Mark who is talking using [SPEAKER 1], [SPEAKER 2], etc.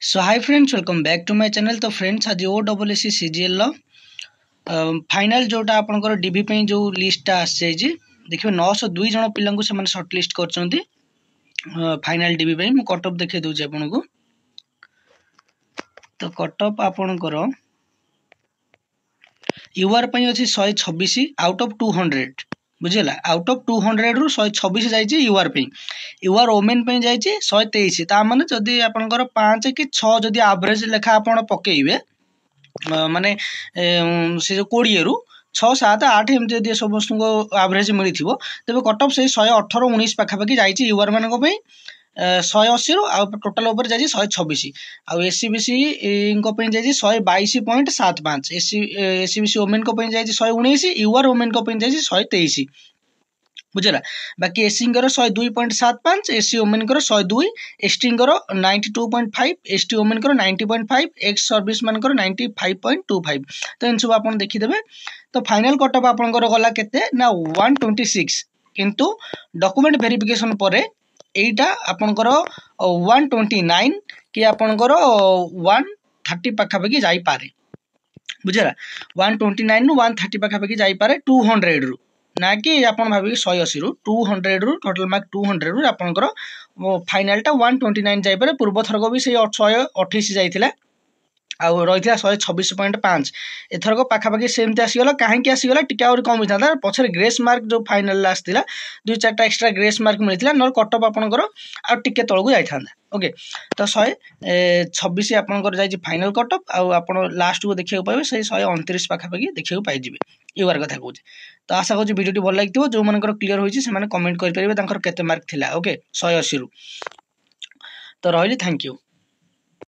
[SPEAKER 1] So hi friends, welcome back to my channel. तो friends आज OSSC CGL final जोटा आपनकर डीबी पे जो लिस्टटा आसी देखिए 902 जन पिला से सर्ट लिस्ट कर फाइनल डीबी पे मु कट ऑफ देखे दूची आपको। तो कट ऑफ आपनकर यूआर पे अच्छी 126 आउट ऑफ 200 बुझेगा। आउट ऑफ 200 रु 126 जाइए यूआर पे। यूआर ओमेन पे जाइए 123। ता माने जदि आपनकर 5 कि 6 जदि एवरेज लेखा आपण पकेइबे माने से जो 20 रु 6 7 8 एमती जदि समस्त को एवरेज मिली तेज कट ऑफ से 118 19 पाखापाखि जाइए यूआर मान 180 रु टोटाल ऊपर जाइए 126। आउ एससीबीसी जाइए 122.75। एससीबीसी ओमेन को जाइए 119। यूआर ओमेन को जाइए 123 बुझेगा। बाकी SC 102.75, SC women 102, ST 92.5, ST women 90.5, ex service man 95.25। तो इन सब आप देखीदे। तो फाइनल कट ऑफ आपनकर गला केते ना 126 किंतु डॉक्यूमेंट वेरिफिकेशन परे एटा आपनकर 129 कि आपनकर 130 पाखापाखि जाई पारे बुझेगा। 129 रु 130 पाखापाखि जाई पारे 200 रु ना कि आप भावी 180 रु 200 रु टोटल मार्क 200 रु आपनकर फाइनल टा 129 जाई पारे। पूर्व थरक भी से 128 जाइथिला आउ रही 126.5। एथरक पाखापाखि सेमती आसीगला। कहीं आसीगला टिके और कम होता पछरे ग्रेस मार्क जो फाइनल आसला 2-4टा एक्सट्रा ग्रेस मार्क मिलता नर कट ऑफ आपनकर आ टिके तळकु जाई थांदा। ओके तो 126 आपनकर जाई फाइनल कट ऑफ आउ आपण लास्ट को देखियो पाइबे से 129 पाखापाखि देखियो पाइ जिवे यूआर कथा कहूँ। तो आशा करूँ वीडियो भल लगी जो मानकर क्लियर होइछि से माने कमेंट करि परिबे तांकर केते मार्क थिला। ओके 180 रु। तो रहिली थैंक यू।